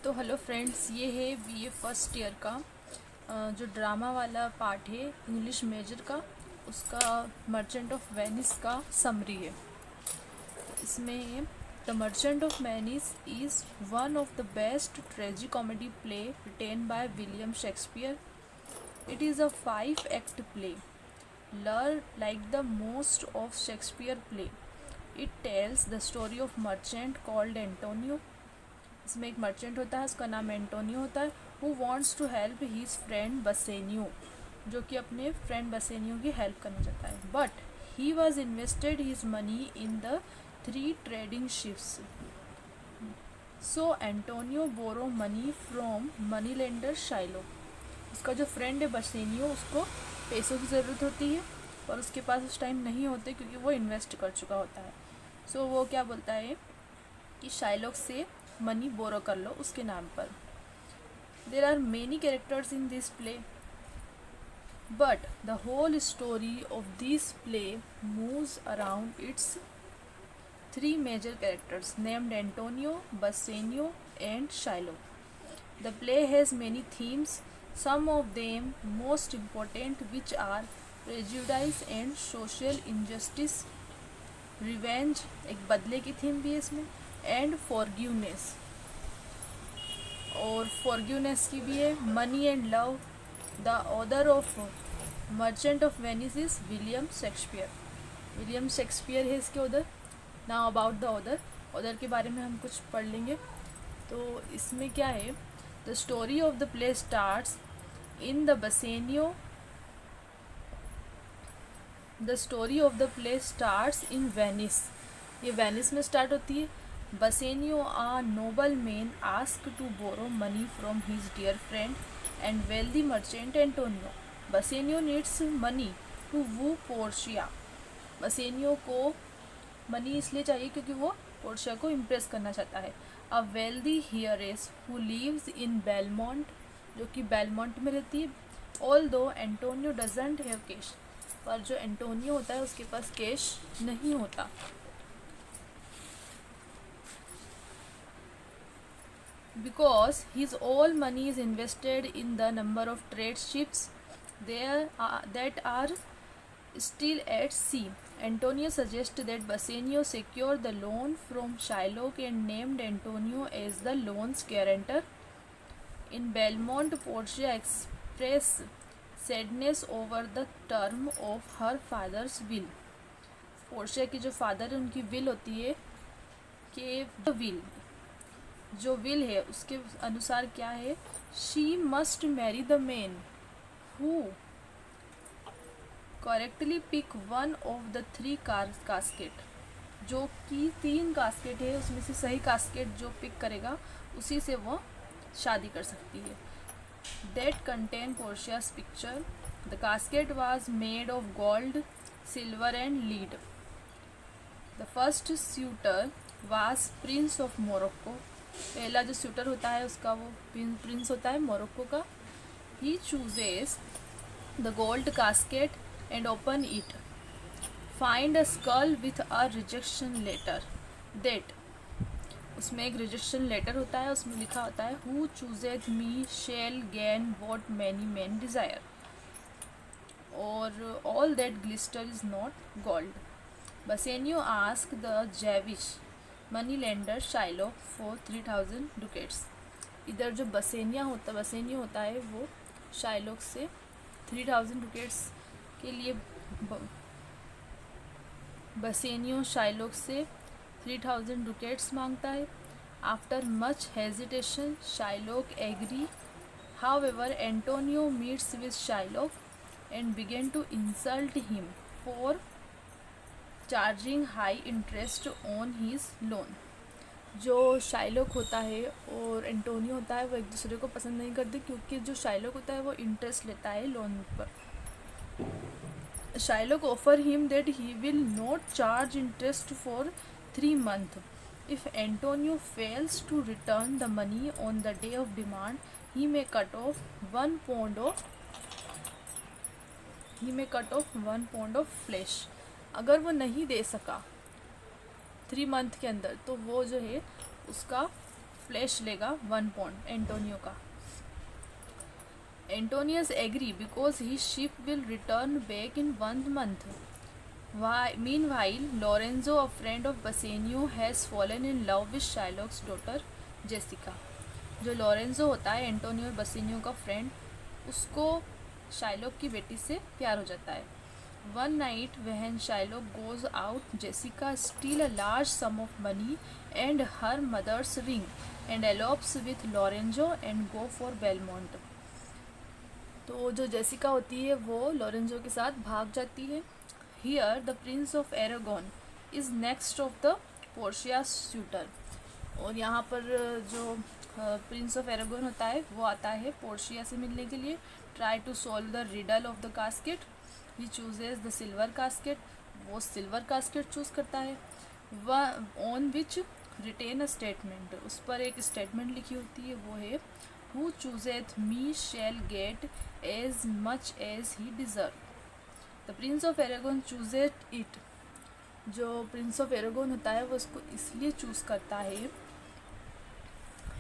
तो hello friends, ये है बीए फर्स्ट ईयर का जो ड्रामा वाला पार्ट है इंग्लिश मेजर का, उसका मर्चेंट ऑफ वेनिस का समरी है। इसमें the merchant of Venice is one of the best ट्रेजी comedy play written by William Shakespeare. It is a 5 act play, learned like the most of Shakespeare play. It tells the story of merchant called Antonio। इसमें एक merchant होता है, उसका नाम Antonio होता है। Who wants to help his friend Bassanio, जो कि अपने फ्रेंड बसेनियो की हेल्प करना चाहता है। But he was invested his money in the 3 trading ships. So Antonio borrow money from money lender Shylock. उसका जो फ्रेंड है बसेनियो, उसको पैसों की ज़रूरत होती है और उसके पास उस टाइम नहीं होते क्योंकि वो इन्वेस्ट कर चुका होता है। सो वो क्या बोलता है कि शाइलोक से मनी बोरो कर लो उसके नाम पर। There are many characters in this play, but the whole story of this play moves around its 3 major characters named Antonio, Bassanio and Shylock. The play has many themes, some of them most important, which are prejudice and social injustice, revenge, एक बदले की theme भी है इसमें, and forgiveness, और forgiveness की भी है, money and love. The author of merchant of Venice is William Shakespeare. William Shakespeare है इसके author. Now about the author के बारे में हम कुछ पढ़ लेंगे। तो इसमें क्या है, the story of the play starts in the Bassanio. The story of the play starts in Venice. ये वेनिस में स्टार्ट होती है। Bassanio a noble man ask to borrow money from his dear friend and wealthy merchant Antonio. Bassanio needs money to woo Portia. Bassanio को money इसलिए चाहिए क्योंकि वो Portia को इम्प्रेस करना चाहता है। A wealthy heiress who lives in Belmont, जो कि बेलमोंट में रहती है। ऑल दो एंटोनियो डजेंट हैव कैश, पर जो एंटोनियो होता है उसके पास कैश नहीं होता। Because his all money is invested in the number of trade ships that are still at sea. Antonio suggests that Bassanio secure the loan from Shylock and named Antonio as the loan's guarantor. In Belmont, Portia expresses sadness over the term of her father's will. Portia की जो father है उनकी will होती है कि जो will है उसके अनुसार क्या है, she must marry the man who correctly pick one of the 3 casket. जो कि 3 कास्केट है उसमें से सही कास्केट जो पिक करेगा उसी से वो शादी कर सकती है। That contain Portia's picture. The casket was made of gold, silver and lead. The first suitor was prince of Morocco. पहला जो सूटर होता है उसका वो प्रिंस होता है मोरक्को का। He chooses the gold casket and open it, find a skull with a rejection letter. That, उसमें एक रिजेक्शन लेटर होता है, उसमें लिखा होता है who chooses me shall gain what many men desire, और all that glister is not gold. Bassanio ask the Jewish money lender Shylock for 3000 ducats। इधर जो बसेनियो होता है वो शाइलोक से 3000 ducats के लिए बसेनियो शाइलोक से 3000 ducats मांगता है। After much hesitation Shylock agree. However Antonio meets with Shylock and begin to insult him for charging high interest on his loan. जो शाइलोक होता है और एंटोनियो होता है वो एक दूसरे को पसंद नहीं करते क्योंकि जो शाइलोक होता है वो इंटरेस्ट लेता है लोन पर। Shylock offer him that he will not charge interest for 3 months. If Antonio fails to return the money on the day of demand, he may cut off 1 pound of flesh. अगर वो नहीं दे सका 3 month के अंदर तो वो जो है उसका फ्लैश लेगा 1 पॉइंट एंटोनियो का। Antonius agree because his ship will return back in 1 month. Meanwhile, Lorenzo, a friend of Bassanio, has fallen in love with Shylock's daughter Jessica. जो लॉरेंजो होता है एंटोनियो और बसेनियो का फ्रेंड, उसको शाइलॉक की बेटी से प्यार हो जाता है। One night when Shylock goes out, Jessica steals a large sum of money and her mother's ring and elopes with Lorenzo and go for Belmont. तो जो जेसिका होती है वो लॉरेंजो के साथ भाग जाती है। Here the prince of Aragon is next of the Portia suitor. और यहाँ पर जो प्रिंस ऑफ एरागोन होता है वो आता है पोर्शिया से मिलने के लिए। Try to solve the riddle of the casket, he chooses the silver casket, वो सिल्वर कास्केट चूज़ करता है। On which written a statement, उस पर एक स्टेटमेंट लिखी होती है, वो है Who chooseth me shall get as much as he deserve. The Prince of Aragon chooseth it. जो प्रिंस ऑफ एरागोन होता है वो इसको इसलिए चूज करता है,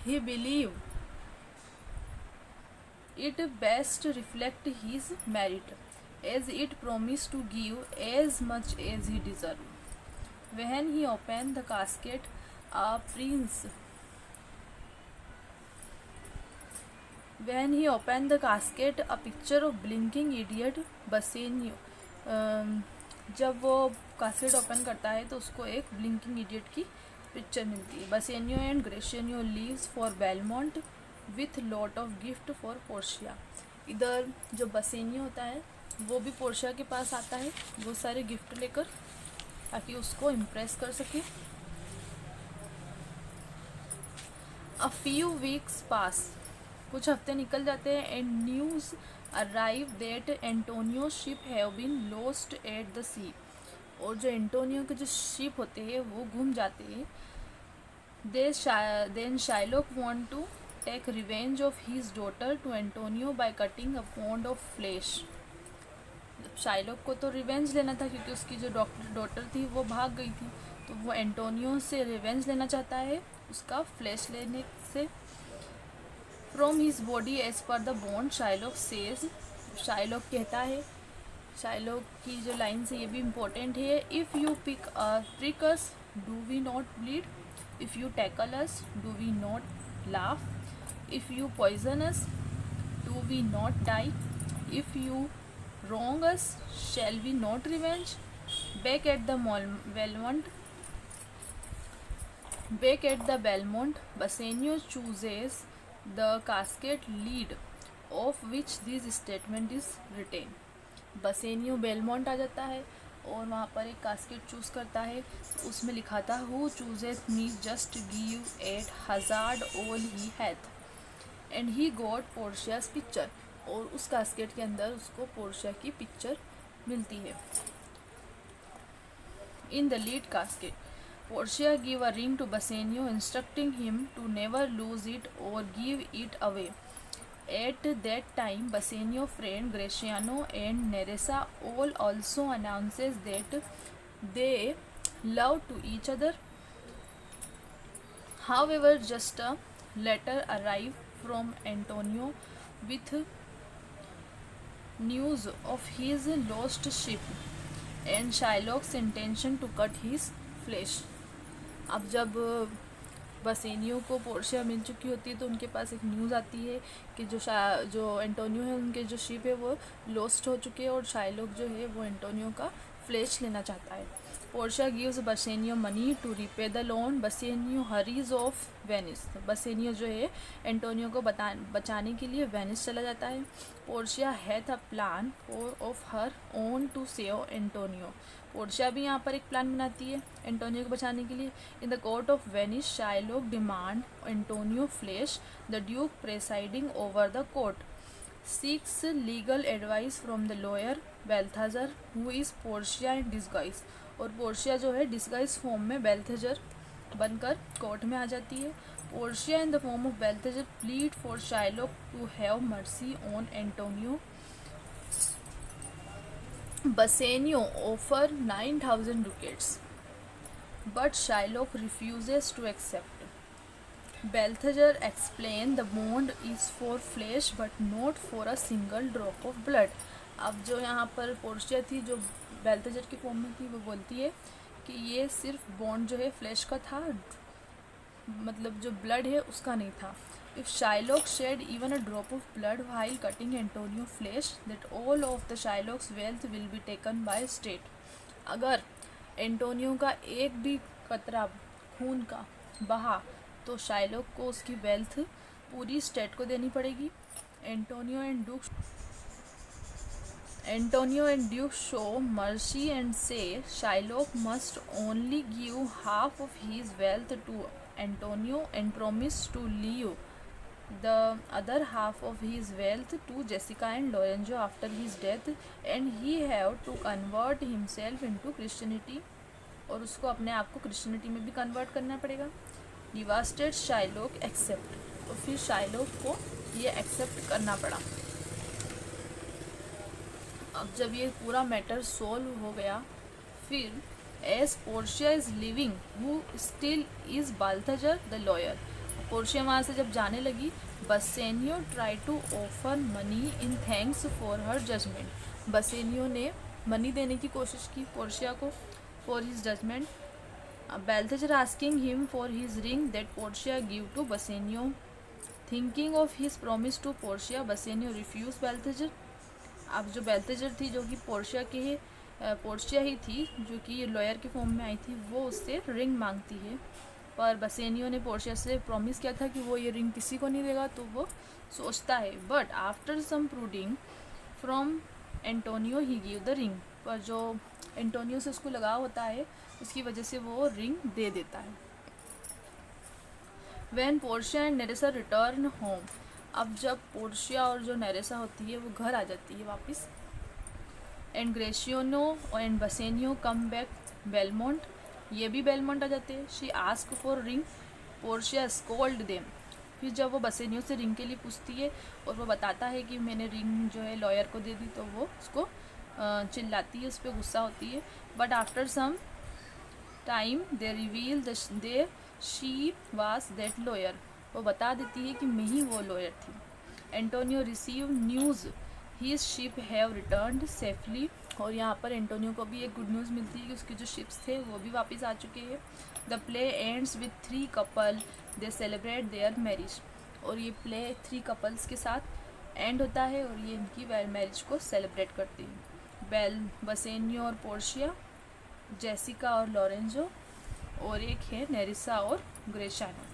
he believe it best reflect his merit, as it promise to give as much as he deserve. When he opened the casket, When he opened the casket, a picture of blinking idiot Bassanio. जब वो casket open करता है तो उसको एक blinking idiot की picture मिलती है। Bassanio and Gratiano leaves for Belmont with lot of gift for Portia. इधर जो बसेनियो होता है वो भी पोर्शिया के पास आता है बहुत सारे गिफ्ट लेकर, ताकि उसको इम्प्रेस कर सके। अ फ्यू वीक्स पास, कुछ हफ्ते निकल जाते हैं, and news arrive that Antonio ship have been lost at the sea. और जो एंटोनियो के जो शिप होते हैं वो गुम जाते हैं। Then Shylock want to take revenge of his daughter to Antonio by cutting a pound of flesh. Shylock को तो रिवेंज लेना था क्योंकि उसकी जो डॉटर थी वो भाग गई थी, तो वो एंटोनियो से रिवेंज लेना चाहता है उसका फ्लैश लेने से। From his body as per the bond, Shylock says, Shylock कहता है, शाइलॉक की जो लाइन्स है ये भी इम्पोर्टेंट है। If you prick us, do we not bleed? If you tackle us, do we not laugh? If you poison us, do we not die? If you wrong us, shall we not revenge? Back at the Belmont, Bassanio chooses the casket lead of which this statement is written. Bassanio Belmont आ जाता है और वहाँ पर एक casket choose करता है, उसमें लिखा था who chooses me just give at hazard all he hath, and he got Portia's picture. और उस कास्केट के अंदर उसको पोर्शिया की पिक्चर मिलती है। In the lead casket, Portia give a ring to Bassanio instructing him to never lose it or give it away. At that time, Bassanio friend Graciano and Nerissa all also announces that they love to each other. However, just a letter arrived from Antonio with news of his lost ship and Shylock's intention to cut his flesh. अब जब बसेनियो को Portia मिल चुकी होती है तो उनके पास एक news आती है कि जो एंटोनियो है उनके जो शिप है वो लॉस्ट हो चुके हैं और शाइलॉक जो है वो एंटोनियो का फ्लैश लेना चाहता है। Portia gives Bassanio money to repay the loan. Bassanio hurries off Venice, Bassanio जो है एंटोनियो को बचाने के लिए वेनिस चला जाता है। Portia hath a plan of her own to save Antonio. Portia भी यहाँ पर एक प्लान बनाती है एंटोनियो को बचाने के लिए। In the court of Venice, Shylock demand Antonio flesh. The duke presiding over the court seeks legal advice from the lawyer Balthazar who is Portia in disguise. और पोर्शिया जो है डिस्गाइज फॉर्म में बेल्थाजर बनकर court में आ जाती है। Portia in the form of Balthazar plead for Shylock to have mercy on Antonio. Bassanio offer 9,000 ducats, but Shylock refuses to accept. Balthazar explain the bond is for flesh but not for a single drop of blood. अब जो यहाँ पर Portia थी, जो बेल्थेजर की form में थी, वो बोलती है कि ये सिर्फ बॉन्ड जो है फ्लैश का था, मतलब जो ब्लड है उसका नहीं था। If Shylock shed even a drop of blood while cutting Antonio flesh that all of the Shylock's wealth will be taken by state. अगर एंटोनियो का एक भी कतरा खून का बहा तो शाइलॉक को उसकी वेल्थ पूरी स्टेट को देनी पड़ेगी। Antonio and duke show mercy and so Shylock must only give half of his wealth to Antonio and promise to leave the other half of his wealth to Jessica and Lorenzo after his death, and he have to convert himself into Christianity, और उसको अपने आप को Christianity में भी convert करना पड़ेगा। Devastated Shylock accept, तो फिर शाइलॉक को ये एक्सेप्ट करना पड़ा। अब जब ये पूरा मैटर सोल्व हो गया, फिर as Portia is living who still is Balthazar the lawyer. Portia वहाँ से जब जाने लगी, Bassanio try to offer money in thanks for her judgment. Bassanio ने मनी देने की कोशिश की पोर्शिया को for his judgment. Balthazar asking him for his ring that Portia give to Bassanio. Thinking of his promise to Portia, Bassanio refuse Balthazar. अब जो बेल्थेजर थी, जो कि पोर्शिया ही थी, जो कि लॉयर की फॉर्म में आई थी, वो उससे रिंग मांगती है, पर बसेनियो ने पोर्शिया से प्रॉमिस किया था कि वो ये रिंग किसी को नहीं देगा, तो वो सोचता है। But after some prodding from Antonio he give the ring, पर जो एंटोनियो से उसको लगाव होता है, उसकी वजह से वो रिंग दे देता है। When Portia and Nerissa return home, अब जब पोर्शिया और जो नेरेसा होती है वो घर आ जाती है वापस, and Gratiano and Bassanio come back Belmont, ये भी बेलमोंट आ जाते हैं। She ask for ring, Portia scold them. फिर जब वो बसेनियो से रिंग के लिए पूछती है और वो बताता है कि मैंने रिंग जो है लॉयर को दे दी, तो वो उसको चिल्लाती है, उस पर गुस्सा होती है। But after some time they reveal they she was that lawyer, वो बता देती है कि मैं ही वो लॉयर थी। Antonio receive news his ship have returned safely, और यहाँ पर एंटोनियो को भी एक गुड न्यूज़ मिलती है कि उसके जो शिप्स थे वो भी वापस आ चुके हैं। The play ends with 3 couple, they celebrate their marriage, और ये प्ले 3 कपल्स के साथ एंड होता है और ये इनकी मैरिज को सेलिब्रेट करते हैं। बसेनियो और पोर्शिया, जेसिका और लॉरेंजो, और एक है नेरिसा और Gratiano.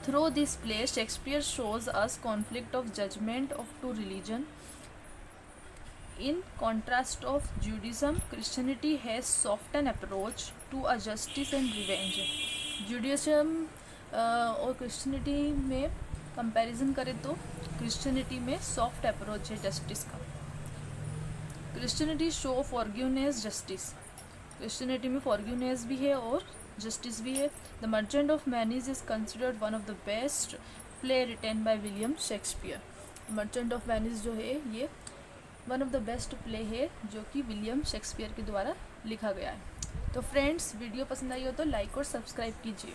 Through this play Shakespeare shows us conflict of judgment of 2 religion. In contrast of Judaism, Christianity has soft an approach to a justice and revenge. Judaism और Christianity में comparison करें तो Christianity में soft approach है justice का। Christianity show forgiveness justice, Christianity में forgiveness भी है और जस्टिस भी है। The merchant of Venice is considered one of the best play written by William Shakespeare. Merchant of Venice जो है ये one of the best play है जो कि विलियम शेक्सपियर के द्वारा लिखा गया है। तो फ्रेंड्स, वीडियो पसंद आई हो तो लाइक और सब्सक्राइब कीजिए।